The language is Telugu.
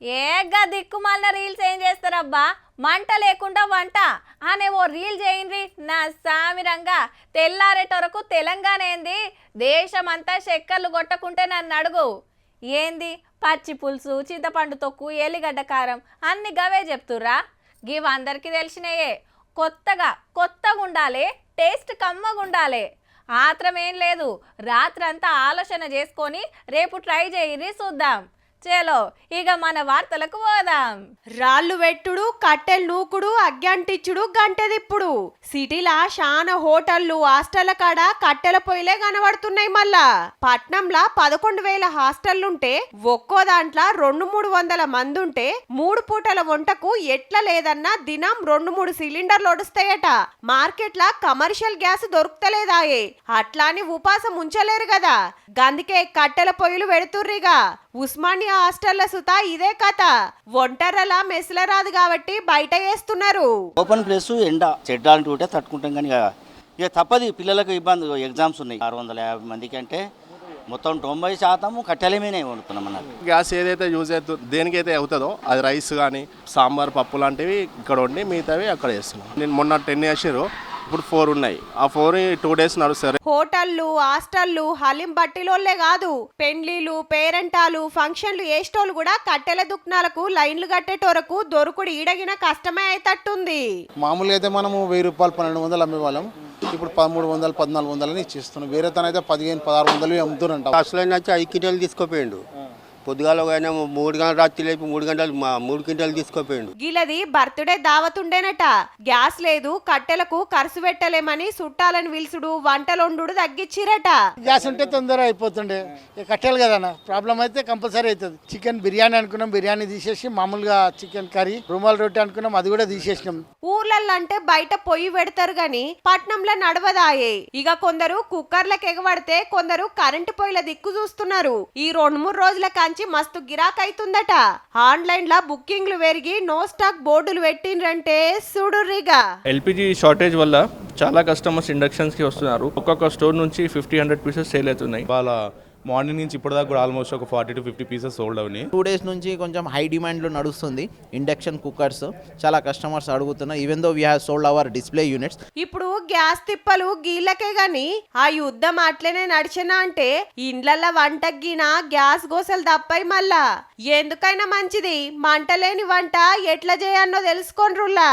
ఏగా దిక్కుమాలిన రీల్స్ ఏం చేస్తారబ్బా, మంట లేకుండా వంట అనే ఓ రీల్ చేయండి నా సామిరంగా. తెల్లారేటొరకు తెలంగాణ ఏంది, దేశమంతా చక్కర్లు కొట్టకుంటే నన్ను అడుగు. ఏంది పచ్చి పులుసు, చింతపండు తొక్కు, ఎల్లిగడ్డ కారం అన్ని గవే చెప్తుర్రా. గివ్ అందరికీ తెలిసినయే. కొత్తగా ఉండాలి, టేస్ట్ కమ్మగా ఉండాలి. ఆత్రమేం లేదు, రాత్రంతా ఆలోచన చేసుకొని రేపు ట్రై చేయిరి చూద్దాం. చలో ఇక మన వార్తలకు పోదాం. రాళ్ళు వెట్టుడు, కట్టెలు నూకుడు, అగ్గాంటిచ్చుడు, గంటెదిప్పుడు. సిటీలా శాన హోటళ్లు, హాస్టళ్ల కాడ కట్టెల పొయ్యిలే కనబడుతున్నాయి. మళ్ళా పట్నంలా 11,000 హాస్టళ్లుంటే ఒక్కో దాంట్లో 200-300 మంది ఉంటే 3 పూటల వంటకు ఎట్లా లేదన్నా దినం 2-3 సిలిండర్లు ఒడుస్తాయట. మార్కెట్లా కమర్షియల్ గ్యాస్ దొరుకుతలేదాయే, అట్లాని ఉపాసం ఉంచలేరు కదా, గందుకే కట్టెల పొయ్యిలు పెడుతుర్రిగా. ఉస్మానియా హాస్టల్ల సుతా ఇదే కథ. ఒంటరలా మెస్ల రాదు కాబట్టి బయట వేస్తున్నారు. ఓపెన్ ప్లేస్ ఎండ చెడ్డాలంటూ ఉంటే తట్టుకుంటాం, కానీ ఇక తప్పది. పిల్లలకు ఇబ్బంది, ఎగ్జామ్స్ ఉన్నాయి. 650 మందికి అంటే మొత్తం 90% కట్టెల మీదే వండుతున్నాం అన్నట్టు. గ్యాస్ ఏదైతే యూజ్ అవుతుందో, దేనికైతే అవుతుందో అది రైస్ కానీ సాంబార్, పప్పు లాంటివి ఇక్కడ వండి మిగతావి అక్కడ చేస్తున్నాం. నేను మొన్న 10 వేసారు, ఇప్పుడు 4 ఉన్నాయి. ఆ 4 2 days నడుస్తారు. హోటళ్లు, హాస్టళ్లు హలీం బట్టిలోళ్లే కాదు, పెండ్లీలు, పేరెంటాలు, ఫంక్షన్లు వేసేటోళ్ళు కూడా కట్టెల దుకాణాలకు లైన్లు కట్టేటోరకు దొరుకుడు ఈడగిన కష్టమే అయితట్టుంది. మామూలుగా అయితే మనము 1000 రూపాయలు 1200 అమ్మేవాళ్ళం, ఇప్పుడు 1300 1400 అని ఇచ్చేస్తున్నాం. వేరే తనైతే 1500-1600 అమ్ముతున్నంట. అసలు 5 క్వింటాలు తీసుకోపోయిండు. పొద్దుగాల 3 గంటల రాత్రి లేపి 3 గంటలు 3 క్వింటాలు తీసుకోపోయిండు. గిలది బర్త్డే దావతుండేనట. గ్యాస్ లేదు, కట్టెలకు ఖర్చు పెట్టలేమని చుట్టాలను పిలుచుడు, వంటలొండు తగ్గించిరట. గ్యాస్ ఉంటే తొందర అయిపోతుండే, కట్టెలు కదన్నా ప్రాబ్లం అయితే కంపల్సరీ అవుతుంది. చికెన్ బిర్యానీ అనుకున్నాం, బిర్యానీ తీసేసి మామూలుగా చికెన్ కర్రీ, రుమాల్ రొట్టె అనుకున్నాం, అది కూడా తీసేసినాం. ఊర్లల్లో బయట పొయ్యి పెడతారు గాని పట్నంలో నడవదాయే. ఇక కొందరు కుక్కర్లకు ఎగబడితే కొందరు కరెంటు పొయ్యిల దిక్కు చూస్తున్నారు. ఈ 2-3 రోజుల మస్తు గిరాకైతుందట. ఆన్లైన్ లా బుకింగ్లు పెరిగి నో స్టాక్ బోర్డులు పెట్టిండ్రంటే చూడుర్రిగా. ఎల్పిజి షార్టేజ్ వల్ల చాలా కస్టమర్స్ ఇండక్షన్స్ కి వస్తున్నారు. ఒక్కొక్క స్టోర్ నుంచి 50-100 పీసెస్ సేల్ అవుతున్నాయి. వాళ్ళ మార్నింగ్ నుంచి ఇప్పటిదాకా కూడా ఆల్మోస్ట్ ఒక 40-50 పీసెస్ సోల్డ్ అవునాయి. 2 days నుంచి కొంచెం హై డిమాండ్లో నడుస్తుంది ఇండక్షన్ కుక్కర్స్. చాలా కస్టమర్స్ అడుగుతున్నారు. Even though we have sold our display units. ఇప్పుడు గ్యాస్ తిప్పలు గీళ్ళకే గాని ఆ యుద్ధం అట్లనే నడిచినా అంటే ఇండ్లల్ల వంటగిన గ్యాస్ గోసలు తప్పై. మళ్ళా ఎందుకైనా మంచిది మంటలేని వంట ఎట్లా చేయాలో తెలుసుకోండ్రుల్లా.